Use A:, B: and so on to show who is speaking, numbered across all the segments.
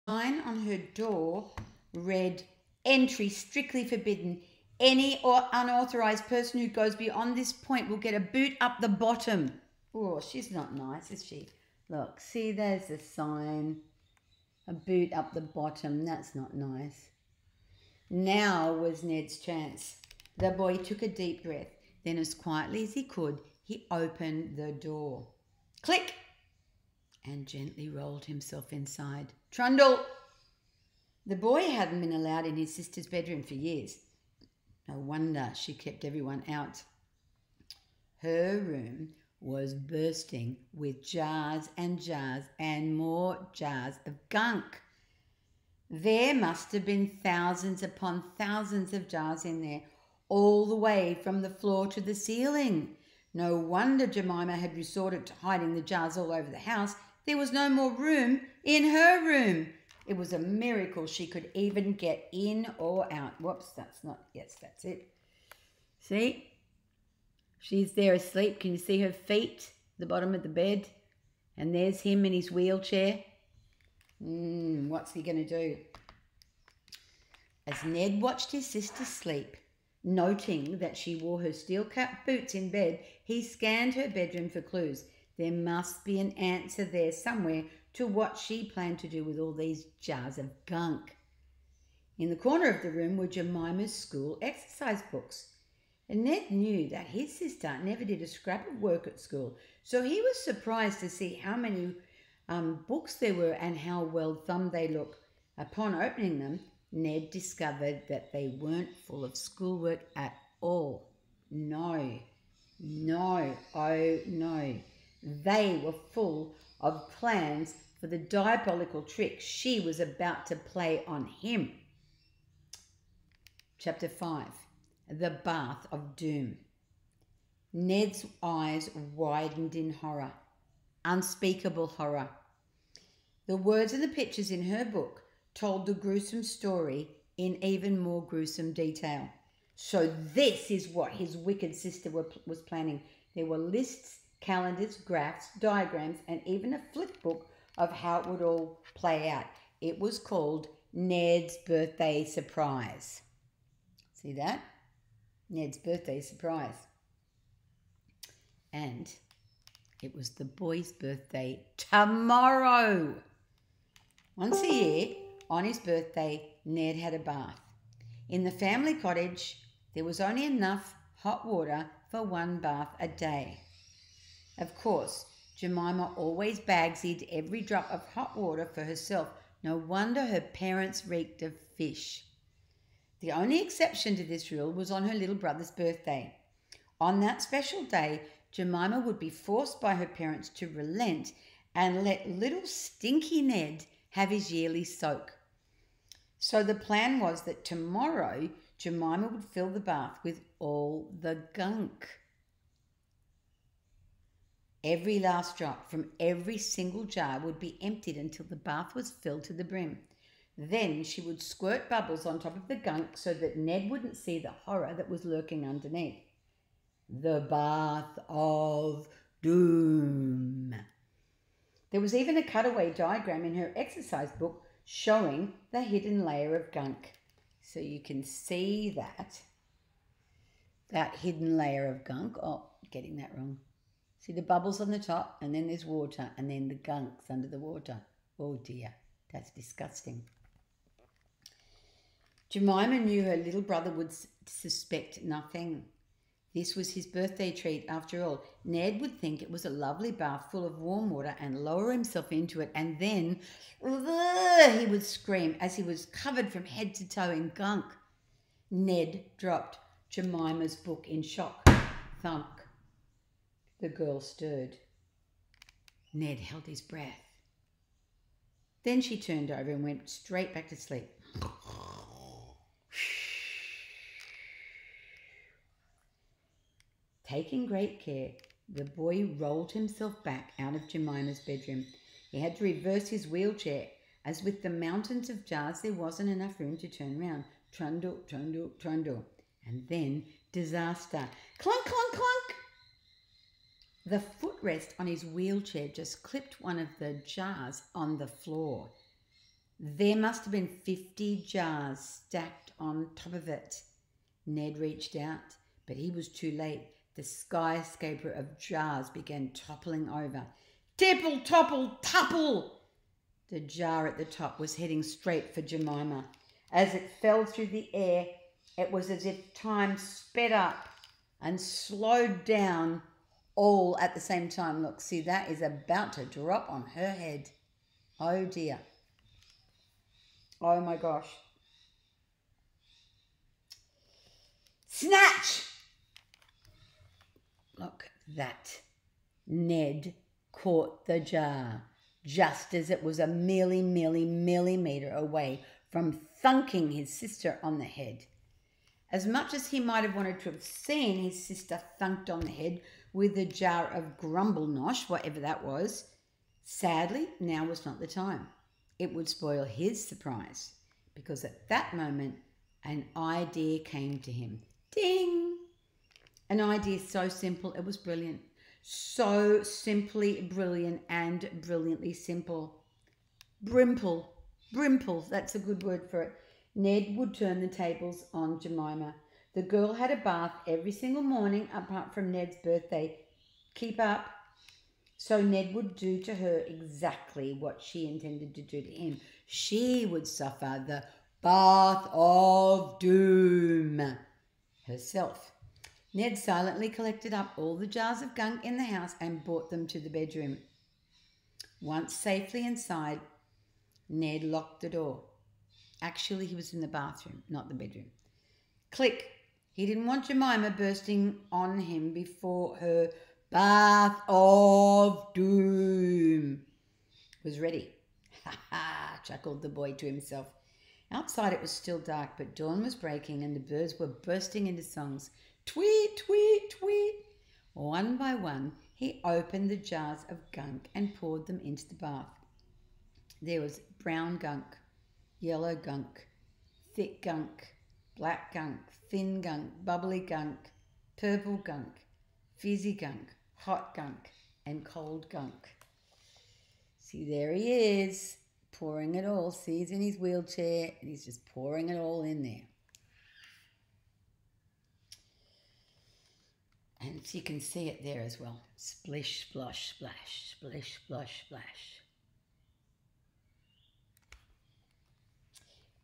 A: sign on her door read, "Entry strictly forbidden. Any or unauthorized person who goes beyond this point will get a boot up the bottom." Oh, she's not nice, is she? Look, see, there's the sign. A boot up the bottom. That's not nice. Now was Ned's chance. The boy took a deep breath. Then, as quietly as he could, he opened the door. Click! And gently rolled himself inside. Trundle! The boy hadn't been allowed in his sister's bedroom for years. No wonder she kept everyone out. Her room was bursting with jars and more jars of gunk. There must have been thousands upon thousands of jars in there, all the way from the floor to the ceiling. No wonder Jemima had resorted to hiding the jars all over the house. There was no more room in her room. It was a miracle she could even get in or out. Whoops, that's not, yes, that's it. See? She's there asleep. Can you see her feet? The bottom of the bed. And there's him in his wheelchair. What's he going to do? As Ned watched his sister sleep, noting that she wore her steel-capped boots in bed, he scanned her bedroom for clues. There must be an answer there somewhere to what she planned to do with all these jars of gunk. In the corner of the room were Jemima's school exercise books. And Ned knew that his sister never did a scrap of work at school, so he was surprised to see how many books there were and how well thumbed they looked. Upon opening them, Ned discovered that they weren't full of schoolwork at all. No, oh no. They were full of plans for the diabolical trick she was about to play on him. Chapter 5. The Bath of Doom. Ned's eyes widened in horror. Unspeakable horror. The words and the pictures in her book told the gruesome story in even more gruesome detail. So this is what his wicked sister was planning. There were lists, calendars, graphs, diagrams, and even a flip book of how it would all play out. It was called Ned's Birthday Surprise. See that? Ned's birthday surprise. And it was the boy's birthday tomorrow. Once a year, on his birthday, Ned had a bath. In the family cottage, there was only enough hot water for one bath a day. Of course, Jemima always bagsied every drop of hot water for herself. No wonder her parents reeked of fish. The only exception to this rule was on her little brother's birthday. On that special day, Jemima would be forced by her parents to relent and let little stinky Ned have his yearly soak. So the plan was that tomorrow Jemima would fill the bath with all the gunk. Every last drop from every single jar would be emptied until the bath was filled to the brim. Then she would squirt bubbles on top of the gunk so that Ned wouldn't see the horror that was lurking underneath. The Bath of Doom. There was even a cutaway diagram in her exercise book showing the hidden layer of gunk. So you can see that hidden layer of gunk. Oh, getting that wrong. See the bubbles on the top, and then there's water, and then the gunk's under the water. Oh dear, that's disgusting. Jemima knew her little brother would suspect nothing. This was his birthday treat after all. Ned would think it was a lovely bath full of warm water and lower himself into it, and then he would scream as he was covered from head to toe in gunk. Ned dropped Jemima's book in shock. Thunk. The girl stirred. Ned held his breath. Then she turned over and went straight back to sleep. Taking great care, the boy rolled himself back out of Jemima's bedroom. He had to reverse his wheelchair, as with the mountains of jars there wasn't enough room to turn round. Trundle, trundle, trundle. And then disaster. Clunk, clunk, clunk. The footrest on his wheelchair just clipped one of the jars on the floor. There must have been 50 jars stacked on top of it. Ned reached out, but he was too late. The skyscraper of jars began toppling over. Tipple, topple, topple! The jar at the top was heading straight for Jemima. As it fell through the air, it was as if time sped up and slowed down all at the same time. Look, see, that is about to drop on her head. Oh dear. Oh my gosh. Snatch! Look at that. Ned caught the jar just as it was a millimeter away from thunking his sister on the head. As much as he might have wanted to have seen his sister thunked on the head with a jar of grumble nosh, whatever that was, sadly, now was not the time. It would spoil his surprise, because at that moment, an idea came to him. Ding! An idea so simple, it was brilliant. So simply brilliant and brilliantly simple. Brimple, that's a good word for it. Ned would turn the tables on Jemima. The girl had a bath every single morning apart from Ned's birthday. Keep up. So Ned would do to her exactly what she intended to do to him. She would suffer the bath of doom herself. Ned silently collected up all the jars of gunk in the house and brought them to the bedroom. Once safely inside, Ned locked the door. Actually, he was in the bathroom, not the bedroom. Click. He didn't want Jemima bursting on him before her bath of doom was ready. Ha ha, chuckled the boy to himself. Outside it was still dark, but dawn was breaking and the birds were bursting into songs. Tweet, tweet, tweet. One by one, he opened the jars of gunk and poured them into the bath. There was brown gunk, yellow gunk, thick gunk, black gunk, thin gunk, bubbly gunk, purple gunk, fizzy gunk, hot gunk, and cold gunk. See, there he is, pouring it all. See, he's in his wheelchair and he's just pouring it all in there. And you can see it there as well. Splish, splosh, splash, splish, splosh, splash.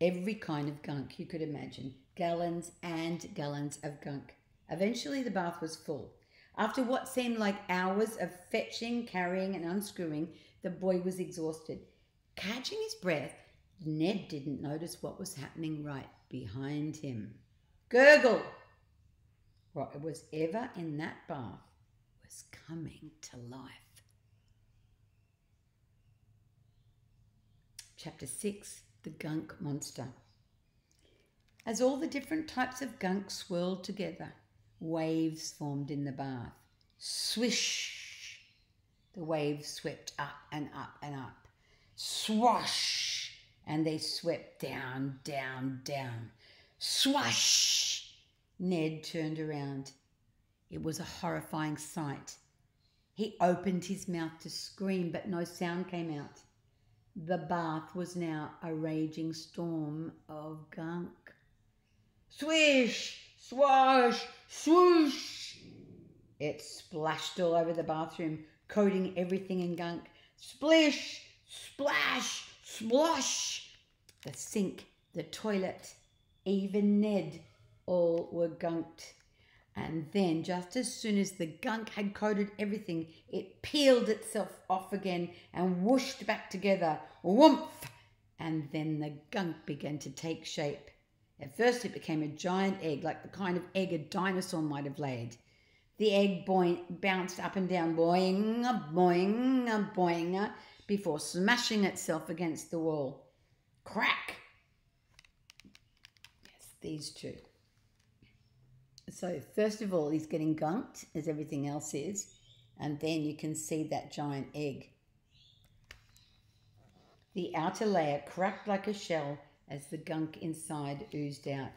A: Every kind of gunk you could imagine. Gallons and gallons of gunk. Eventually the bath was full. After what seemed like hours of fetching, carrying and unscrewing, the boy was exhausted. Catching his breath, Ned didn't notice what was happening right behind him. Gurgle! What was ever in that bath was coming to life. Chapter 6, The Gunk Monster. As all the different types of gunk swirled together, waves formed in the bath. Swish! The waves swept up and up and up. Swash! And they swept down, down, down. Swash! Ned turned around. It was a horrifying sight. He opened his mouth to scream, but no sound came out. The bath was now a raging storm of gunk. Swish! Swash! Swoosh! It splashed all over the bathroom, coating everything in gunk. Splish! Splash! Splosh! The sink, the toilet, even Ned, all were gunked. And then, just as soon as the gunk had coated everything, it peeled itself off again and whooshed back together. Whoomph! And then the gunk began to take shape. At first it became a giant egg, like the kind of egg a dinosaur might have laid. The egg bounced up and down, boing, boing, boing, before smashing itself against the wall. Crack! Yes, these two. So first of all, he's getting gunked, as everything else is, and then you can see that giant egg. The outer layer cracked like a shell as the gunk inside oozed out.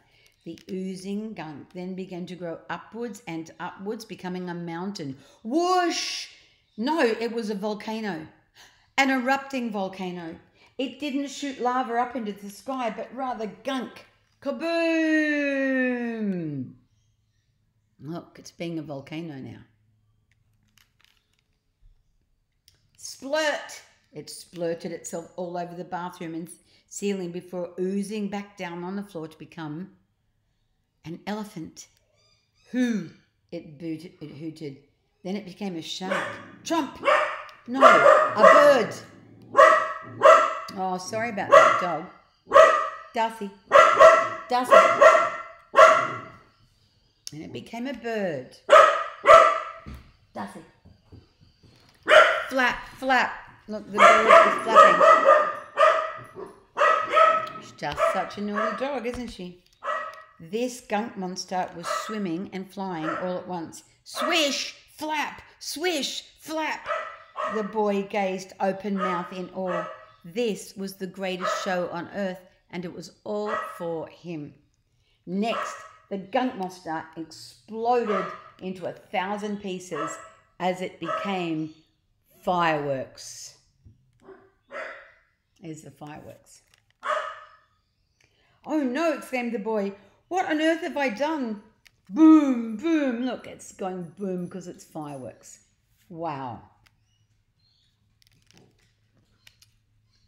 A: The oozing gunk then began to grow upwards and upwards, becoming a mountain. Whoosh! No, it was a volcano, an erupting volcano. It didn't shoot lava up into the sky, but rather gunk. Kaboom! Look, it's being a volcano now. Splurt! It splurted itself all over the bathroom and ceiling before oozing back down on the floor to become an elephant. Hoo! It hooted. Then it became a shark. Trump! No, a bird. Oh, sorry about that, dog. Darcy. And it became a bird. Darcy. Flap. Look, the bird is flapping. She's just such a naughty dog, isn't she? This gunk monster was swimming and flying all at once. Swish, flap, swish, flap. The boy gazed open-mouthed in awe. This was the greatest show on earth, and it was all for him. Next, the gunk monster exploded into 1,000 pieces as it became fireworks. Here's the fireworks. Oh no, exclaimed the boy. What on earth have I done? Boom, boom. Look, it's going boom because it's fireworks. Wow.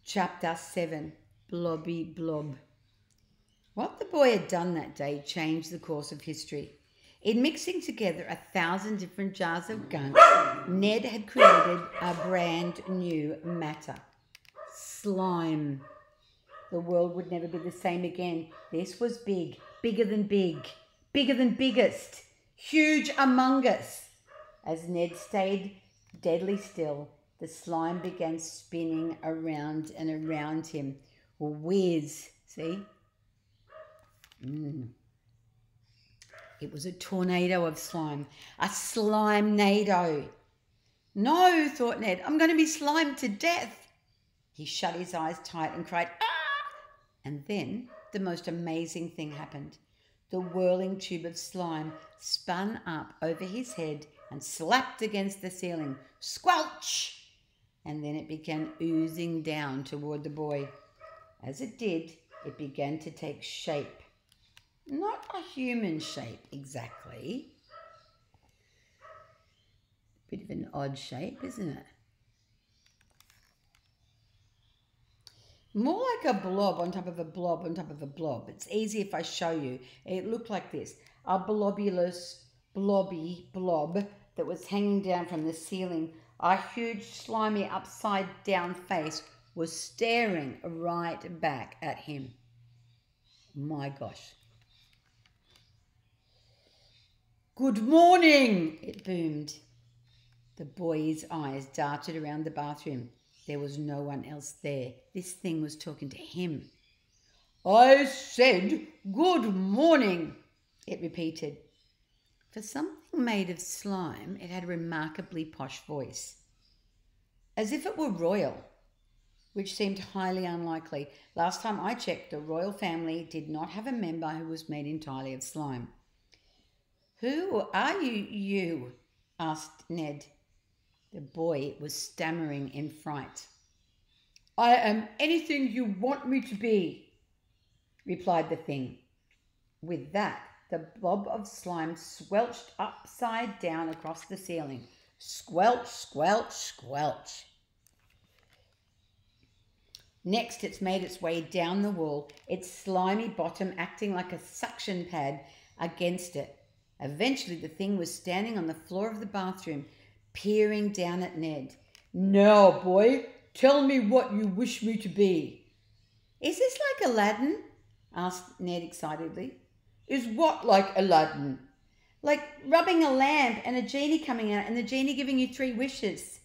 A: Chapter 7, Blobby Blob. What the boy had done that day changed the course of history. In mixing together 1,000 different jars of gunk, Ned had created a brand new matter. Slime. The world would never be the same again. This was big, bigger than big, bigger than biggest, huge among us. As Ned stayed deadly still, the slime began spinning around and around him. Whiz, see? It was a tornado of slime, a slime-nado. No, thought Ned, I'm going to be slimed to death. He shut his eyes tight and cried, ah! And then the most amazing thing happened. The whirling tube of slime spun up over his head and slapped against the ceiling. Squelch! And then it began oozing down toward the boy. As it did, it began to take shape. Not a human shape exactly. Bit of an odd shape, isn't it? More like a blob on top of a blob on top of a blob. It's easy if I show you. It looked like this. A blobulous, blobby blob that was hanging down from the ceiling. A huge, slimy, upside-down face was staring right back at him. My gosh. Good morning, it boomed. The boy's eyes darted around the bathroom. There was no one else there. This thing was talking to him. I said good morning, it repeated. For something made of slime, it had a remarkably posh voice. As if it were royal, which seemed highly unlikely. Last time I checked, the royal family did not have a member who was made entirely of slime. Who are you? Asked Ned. The boy was stammering in fright. I am anything you want me to be, replied the thing. With that, the blob of slime squelched upside down across the ceiling. Squelch, squelch, squelch. Next, it's made its way down the wall, its slimy bottom acting like a suction pad against it. Eventually, the thing was standing on the floor of the bathroom, peering down at Ned. Now, boy, tell me what you wish me to be. Is this like Aladdin? Asked Ned excitedly. Is what like Aladdin? Like rubbing a lamp and a genie coming out and the genie giving you 3 wishes.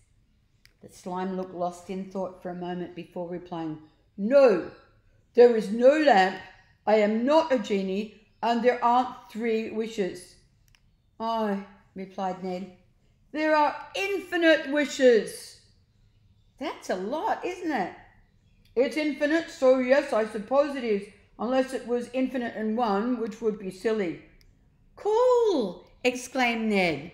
A: The slime looked lost in thought for a moment before replying, No, there is no lamp, I am not a genie, and there aren't 3 wishes. Oh, replied Ned, there are infinite wishes. That's a lot, isn't it? It's infinite, so yes, I suppose it is, unless it was infinite and 1, which would be silly. Cool, exclaimed Ned.